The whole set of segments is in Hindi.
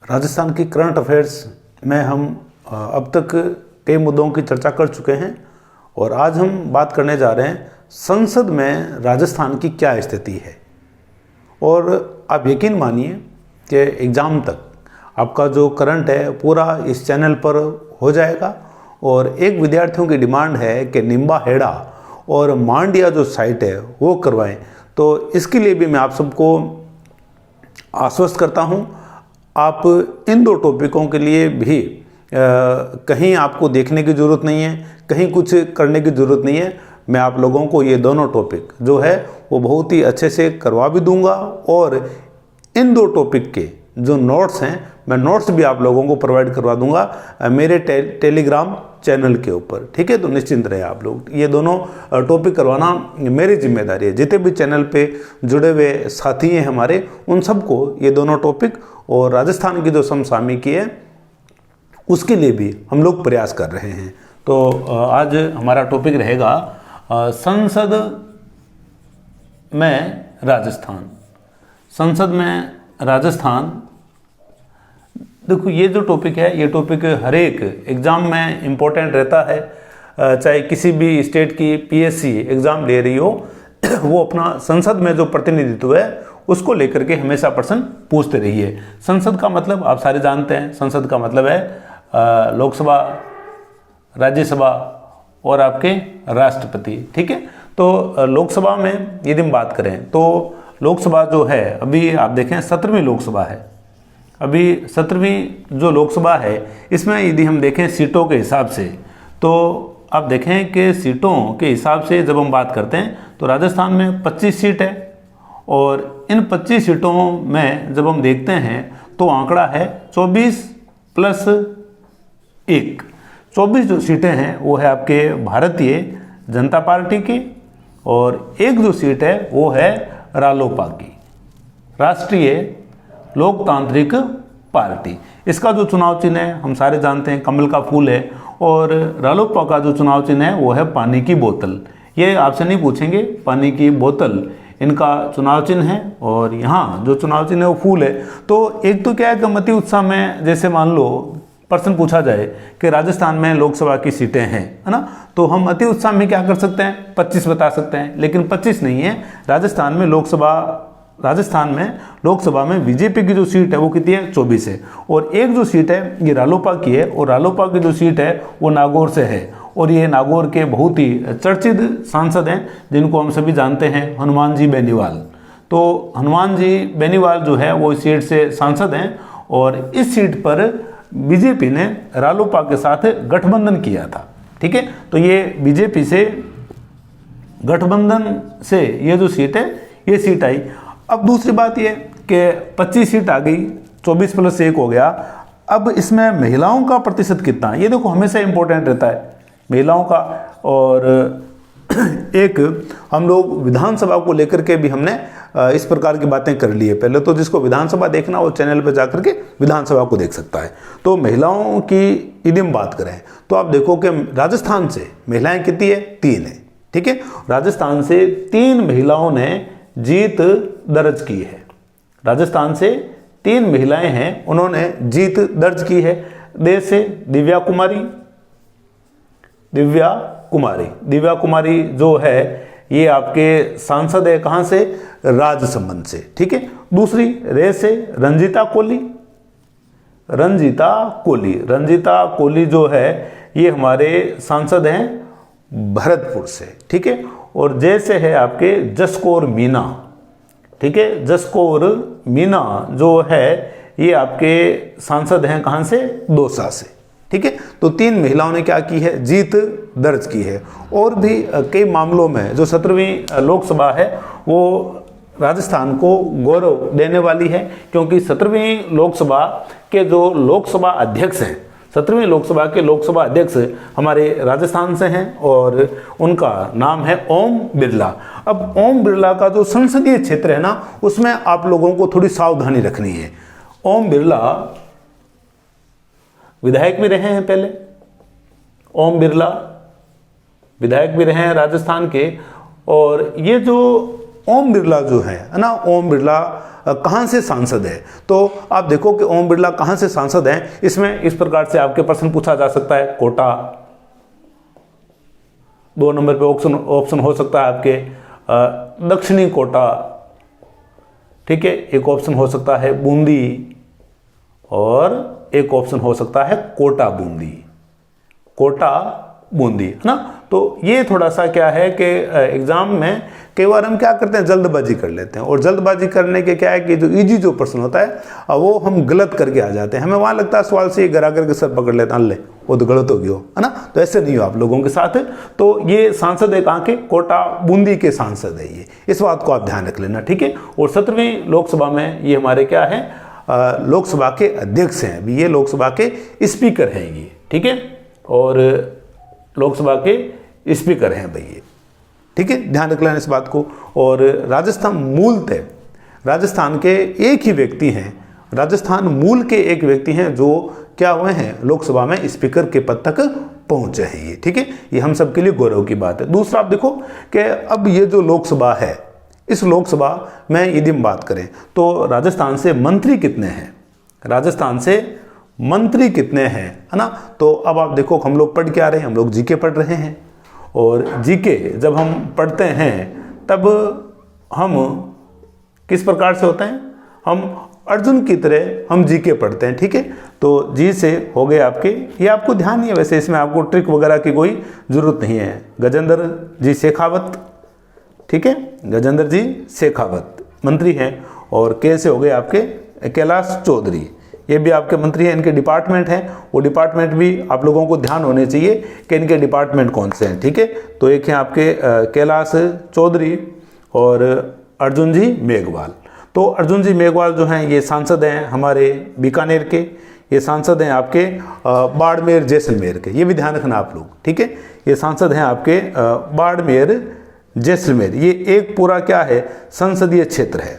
राजस्थान की करंट अफेयर्स में हम अब तक कई मुद्दों की चर्चा कर चुके हैं और आज हम बात करने जा रहे हैं संसद में राजस्थान की क्या स्थिति है। और आप यकीन मानिए कि एग्ज़ाम तक आपका जो करंट है पूरा इस चैनल पर हो जाएगा। और एक विद्यार्थियों की डिमांड है कि निम्बा हेड़ा और मांडिया जो साइट है वो करवाएं, तो इसके लिए भी मैं आप सबको आश्वस्त करता हूं। आप इन दो टॉपिकों के लिए भी कहीं आपको देखने की ज़रूरत नहीं है, कहीं कुछ करने की ज़रूरत नहीं है। मैं आप लोगों को ये दोनों टॉपिक जो है वो बहुत ही अच्छे से करवा भी दूंगा और इन दो टॉपिक के जो नोट्स हैं मैं नोट्स भी आप लोगों को प्रोवाइड करवा दूंगा मेरे टेलीग्राम चैनल के ऊपर। ठीक है, तो निश्चिंत रहे आप लोग, ये दोनों टॉपिक करवाना मेरी जिम्मेदारी है। जितने भी चैनल पे जुड़े हुए साथी हैं हमारे, उन सबको ये दोनों टॉपिक और राजस्थान की जो समसामयिकी है उसके लिए भी हम लोग प्रयास कर रहे हैं। तो आज हमारा टॉपिक रहेगा संसद में राजस्थान। संसद में राजस्थान, देखो ये जो टॉपिक है ये टॉपिक हर एक एग्ज़ाम में इम्पोर्टेंट रहता है। चाहे किसी भी स्टेट की पीएससी एग्ज़ाम ले रही हो वो अपना संसद में जो प्रतिनिधित्व है उसको लेकर के हमेशा प्रश्न पूछते रहिए। संसद का मतलब आप सारे जानते हैं, संसद का मतलब है लोकसभा, राज्यसभा और आपके राष्ट्रपति। ठीक है, तो लोकसभा में यदि हम बात करें तो लोकसभा जो है अभी आप देखें 17वीं लोकसभा है। अभी 17वीं जो लोकसभा है इसमें यदि हम देखें सीटों के हिसाब से, तो आप देखें कि सीटों के हिसाब से जब हम बात करते हैं तो राजस्थान में 25 सीट है और इन 25 सीटों में जब हम देखते हैं तो आंकड़ा है 24 प्लस 1। 24 जो सीटें हैं वो है आपके भारतीय जनता पार्टी की और एक जो सीट है वो है रालोपा की, राष्ट्रीय लोकतांत्रिक पार्टी। इसका जो चुनाव चिन्ह है हम सारे जानते हैं कमल का फूल है और रालोपा का जो चुनाव चिन्ह है वो है पानी की बोतल। ये आपसे नहीं पूछेंगे, पानी की बोतल इनका चुनाव चिन्ह है और यहाँ जो चुनाव चिन्ह है वो फूल है। तो एक तो क्या है कि मति उत्साह में जैसे मान लो प्रश्न पूछा जाए कि राजस्थान में लोकसभा की सीटें हैं, है ना, तो हम अति उत्साह में क्या कर सकते हैं 25 बता सकते हैं, लेकिन 25 नहीं है। राजस्थान में लोकसभा में बीजेपी की जो सीट है वो कितनी है 24 है और एक जो सीट है ये रालोपा की है और रालोपा की जो सीट है वो नागौर से है और ये नागौर के बहुत ही चर्चित सांसद हैं जिनको हम सभी जानते हैं, हनुमान जी बेनीवाल। तो हनुमान जी बेनीवाल जो है वो इस सीट से सांसद हैं और इस सीट पर बीजेपी ने रालोपा के साथ गठबंधन किया था। ठीक है, तो ये बीजेपी से गठबंधन से ये जो सीट है ये सीट आई। अब दूसरी बात ये कि 25 सीट आ गई, 24 प्लस 1 हो गया। अब इसमें महिलाओं का प्रतिशत कितना, ये देखो हमेशा इंपॉर्टेंट रहता है महिलाओं का। और एक हम लोग विधानसभा को लेकर के भी हमने इस प्रकार की बातें कर ली है। पहले तो जिसको विधानसभा देखना वो चैनल पर जाकर के विधानसभा को देख सकता है। तो महिलाओं की यदि हम बात करें तो आप देखो कि राजस्थान से महिलाएं कितनी है 3 है। ठीक है, राजस्थान से 3 महिलाओं ने जीत दर्ज की है। राजस्थान से 3 महिलाएं हैं उन्होंने जीत दर्ज की है। देश से दिव्या कुमारी जो है ये आपके सांसद है, कहां से, राजसमंद से। ठीक है, दूसरी रे से रंजीता कोली जो है ये हमारे सांसद हैं भरतपुर से। ठीक है, और जे से है आपके जसकौर मीना। ठीक है, जसकौर मीना जो है ये आपके सांसद हैं कहां से, दौसा से। ठीक है, तो 3 महिलाओं ने क्या की है, जीत दर्ज की है। और भी कई मामलों में जो 17वीं लोकसभा है वो राजस्थान को गौरव देने वाली है, क्योंकि 17वीं लोकसभा के जो लोकसभा अध्यक्ष हैं, 17वीं लोकसभा के लोकसभा अध्यक्ष हमारे राजस्थान से हैं और उनका नाम है ओम बिरला। अब ओम बिरला का जो संसदीय क्षेत्र है ना उसमें आप लोगों को थोड़ी सावधानी रखनी है। ओम बिरला विधायक भी रहे हैं पहले, ओम बिरला विधायक भी रहे हैं राजस्थान के, और ये जो ओम बिरला जो है ना, ओम बिरला कहाँ से सांसद है? तो आप देखो कि ओम बिरला कहाँ से सांसद हैं। इसमें इस प्रकार से आपके प्रश्न पूछा जा सकता है, कोटा, 2 नंबर पे ऑप्शन हो सकता है आपके दक्षिणी कोटा, ठीक है, एक ऑप्शन हो सकता है बूंदी, और एक ऑप्शन हो सकता है कोटा बूंदी, कोटा बूंदी, है ना। तो ये थोड़ा सा क्या है कि एग्जाम में कई बार हम क्या करते हैं, जल्दबाजी कर लेते हैं, और जल्दबाजी करने के क्या है कि जो इजी जो प्रश्न होता है वो हम गलत करके आ जाते हैं। हमें वहाँ लगता है सवाल से गिरा करके सर पकड़ लेते हैं, अल्ले वो तो गलत हो गया, है ना। तो ऐसे नहीं हो आप लोगों के साथ। तो ये सांसद है कहाँ के? कोटा बूंदी के सांसद है ये, इस बात को आप ध्यान रख लेना, ठीक है। और 17वीं लोकसभा में ये हमारे क्या है, लोकसभा के अध्यक्ष हैं, अभी ये लोकसभा के स्पीकर हैं ये, ठीक है, और लोकसभा के स्पीकर हैं भाई ये, ठीक है, ध्यान रख लेना इस बात को। और राजस्थान मूलतः राजस्थान के एक ही व्यक्ति हैं, राजस्थान मूल के एक व्यक्ति हैं जो क्या हुए हैं, लोकसभा में स्पीकर के पद तक पहुंचे हैं ये, ठीक है। ये हम सबके लिए गौरव की बात है। दूसरा आप देखो कि अब ये जो लोकसभा है, इस लोकसभा में यदि हम बात करें तो राजस्थान से मंत्री कितने हैं, राजस्थान से मंत्री कितने हैं, है ना। तो अब आप देखो हम लोग पढ़ के आ रहे हैं, हम लोग जीके पढ़ रहे हैं, और जीके जब हम पढ़ते हैं तब हम किस प्रकार से होते हैं, हम अर्जुन की तरह हम जीके पढ़ते हैं, ठीक है। तो जी से हो गए आपके, ये आपको ध्यान नहीं है वैसे, इसमें आपको ट्रिक वगैरह की कोई ज़रूरत नहीं है। गजेंद्र जी शेखावत, ठीक है, गजेंद्र जी शेखावत मंत्री हैं। और के से हो गए आपके कैलाश चौधरी, ये भी आपके मंत्री हैं, इनके डिपार्टमेंट हैं, वो डिपार्टमेंट भी आप लोगों को ध्यान होने चाहिए कि इनके डिपार्टमेंट कौन से हैं, ठीक है। तो एक है आपके कैलाश चौधरी और अर्जुन जी मेघवाल। तो अर्जुन जी मेघवाल जो हैं ये सांसद हैं हमारे बीकानेर के, ये सांसद हैं आपके बाड़मेर जैसलमेर के, ये भी ध्यान रखना आप लोग, ठीक है। ये सांसद हैं आपके बाड़मेर जैसलमेर, ये एक पूरा क्या है, संसदीय क्षेत्र है,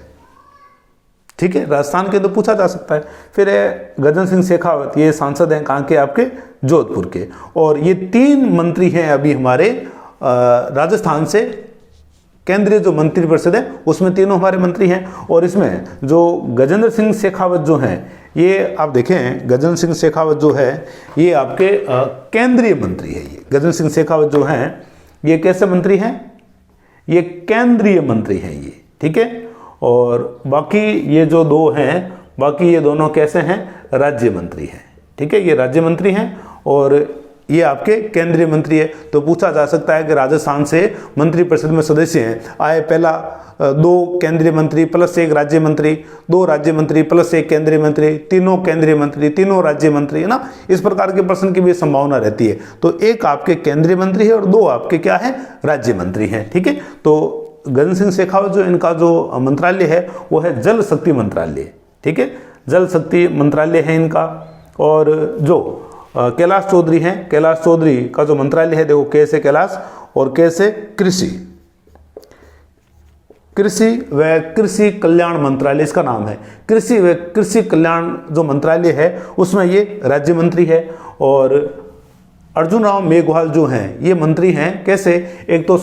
ठीक है, राजस्थान के तो पूछा जा सकता है। फिर है गजेंद्र सिंह शेखावत, ये सांसद हैं कहाँ के, आपके जोधपुर के। और ये 3 मंत्री हैं अभी हमारे राजस्थान से, केंद्रीय जो मंत्रिपरिषद है उसमें तीनों हमारे मंत्री हैं। और इसमें जो गजेंद्र सिंह शेखावत जो हैं, ये आप देखें गजेंद्र सिंह शेखावत जो है ये आपके केंद्रीय मंत्री है। ये गजेंद्र सिंह शेखावत जो हैं ये कैसे मंत्री हैं, ये केंद्रीय मंत्री हैं ये, ठीक है। और बाकी ये जो 2 हैं, बाकी ये दोनों कैसे हैं, राज्य मंत्री हैं, ठीक है, ये राज्य मंत्री हैं और ये आपके केंद्रीय मंत्री है। तो पूछा जा सकता है कि राजस्थान से मंत्रिपरिषद में सदस्य हैं आए, पहला 2 केंद्रीय मंत्री प्लस 1 राज्य मंत्री, 2 राज्य मंत्री प्लस 1 केंद्रीय मंत्री, तीनों केंद्रीय मंत्री, तीनों राज्य मंत्री, है ना। इस प्रकार के प्रश्न की भी संभावना रहती है। तो एक आपके केंद्रीय मंत्री है और 2 आपके क्या है, राज्य मंत्री हैं, ठीक है। तो गजेंद्र सिंह शेखावत जो इनका जो मंत्रालय है वो है जल शक्ति मंत्रालय, ठीक है, जल शक्ति मंत्रालय है इनका। और जो कैलाश चौधरी हैं, कैलाश चौधरी का जो मंत्रालय है देखो, के से कैलाश और के से कृषि, कृषि व कृषि कल्याण मंत्रालय इसका नाम है। कृषि व कृषि कल्याण जो मंत्रालय है उसमें ये राज्य मंत्री है। और अर्जुन राम मेघवाल जो हैं ये मंत्री हैं कैसे, एक तो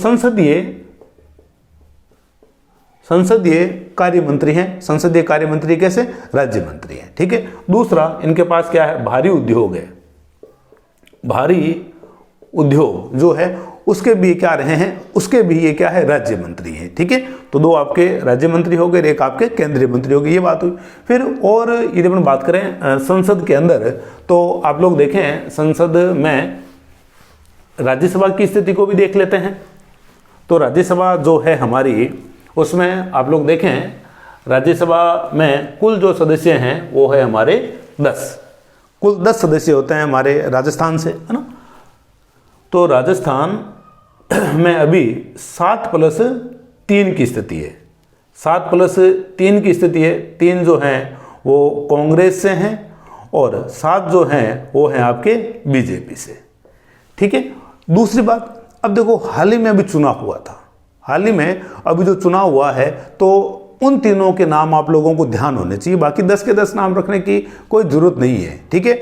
संसदीय कार्य मंत्री हैं, संसदीय कार्य मंत्री कैसे, राज्य मंत्री हैं, ठीक है। दूसरा इनके पास क्या है, भारी उद्योग है, भारी उद्योग जो है उसके भी क्या रहे हैं, उसके भी ये क्या है, राज्य मंत्री हैं, ठीक है। तो 2 आपके राज्य मंत्री हो गए, एक आपके केंद्रीय मंत्री हो गए, ये बात हुई। फिर और यदि अपन बात करें संसद के अंदर, तो आप लोग देखें संसद में राज्यसभा की स्थिति को भी देख लेते हैं। तो राज्यसभा जो है हमारी, उसमें आप लोग देखें राज्यसभा में कुल जो सदस्य हैं वो है हमारे 10, कुल 10 सदस्य होते हैं हमारे राजस्थान से, है ना। तो राजस्थान में अभी 7+3 की स्थिति है, 7+3 की स्थिति है। 3 जो हैं वो कांग्रेस से हैं और 7 जो हैं वो हैं आपके बीजेपी से, ठीक है। दूसरी बात, अब देखो हाल ही में अभी चुनाव हुआ था, हाल ही में अभी जो चुनाव हुआ है तो उन तीनों के नाम आप लोगों को ध्यान होने चाहिए, बाकी 10 के 10 नाम रखने की कोई ज़रूरत नहीं है, ठीक है।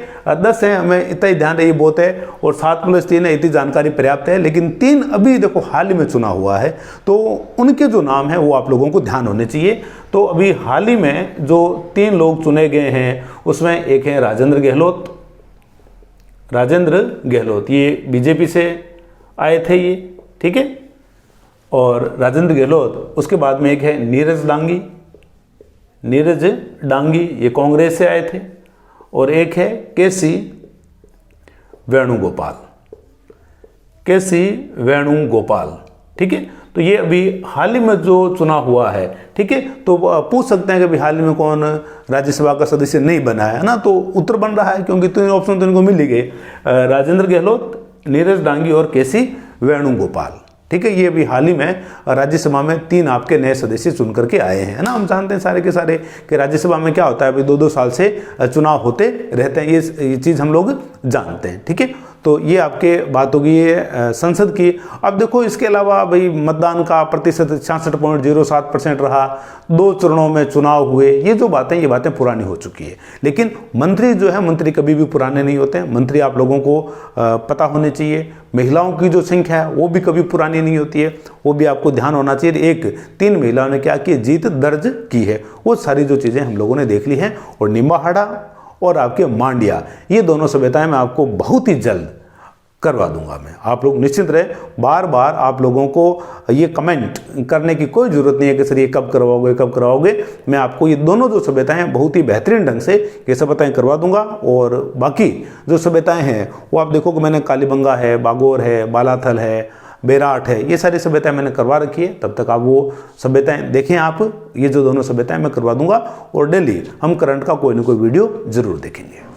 10 है, हमें इतना ही ध्यान रही बहुत है, और 7+3 है, इतनी जानकारी पर्याप्त है। लेकिन 3 अभी देखो हाल ही में चुना हुआ है, तो उनके जो नाम है वो आप लोगों को ध्यान होने चाहिए। तो अभी हाल ही में जो 3 लोग चुने गए हैं उसमें एक है राजेंद्र गहलोत, ये बीजेपी से आए थे ये, ठीक है। और राजेंद्र गहलोत, उसके बाद में एक है नीरज डांगी, ये कांग्रेस से आए थे। और एक है केसी वेणुगोपाल, ठीक है। तो ये अभी हाल ही में जो चुना हुआ है, ठीक है। तो पूछ सकते हैं कि अभी हाल ही में कौन राज्यसभा का सदस्य नहीं बना है ना, तो उत्तर बन रहा है, क्योंकि 3 ऑप्शन तो इनको मिल ही गए, राजेंद्र गहलोत, नीरज डांगी और केसी वेणुगोपाल, ठीक है। ये अभी हाल ही में राज्यसभा में 3 आपके नए सदस्य चुन करके आए हैं, है ना। हम जानते हैं सारे के सारे कि राज्यसभा में क्या होता है, अभी 2-2 साल से चुनाव होते रहते हैं, ये चीज़ हम लोग जानते हैं, ठीक है। तो ये आपके बात होगी ये संसद की। अब देखो इसके अलावा भाई मतदान का प्रतिशत 66.07% रहा, 2 चरणों में चुनाव हुए, ये जो बातें, ये बातें पुरानी हो चुकी है। लेकिन मंत्री जो है, मंत्री कभी भी पुराने नहीं होते हैं। मंत्री आप लोगों को पता होने चाहिए। महिलाओं की जो संख्या है वो भी कभी पुरानी नहीं होती है, वो भी आपको ध्यान होना चाहिए। 3 महिलाओं ने क्या की, जीत दर्ज की है। वो सारी जो चीज़ें हम लोगों ने देख ली हैं। और निम्बाहाड़ा और आपके मांड्या, ये दोनों सभ्यताएं मैं आपको बहुत ही जल्द करवा दूंगा। मैं, आप लोग निश्चिंत रहे। बार बार आप लोगों को ये कमेंट करने की कोई ज़रूरत नहीं है कि सर ये कब करवाओगे। मैं आपको ये दोनों जो सभ्यताएं हैं बहुत ही बेहतरीन ढंग से ये सभ्यताएं करवा दूंगा। और बाकी जो सभ्यताएं हैं वो आप देखो कि मैंने कालीबंगा है, बागोर है, बालाथल है, बेराट है, ये सारी सभ्यताएं मैंने करवा रखी है। तब तक आप वो सभ्यताएं देखें। आप ये जो दोनों सभ्यताएं मैं करवा दूंगा, और डेली हम करंट का कोई ना कोई वीडियो जरूर देखेंगे।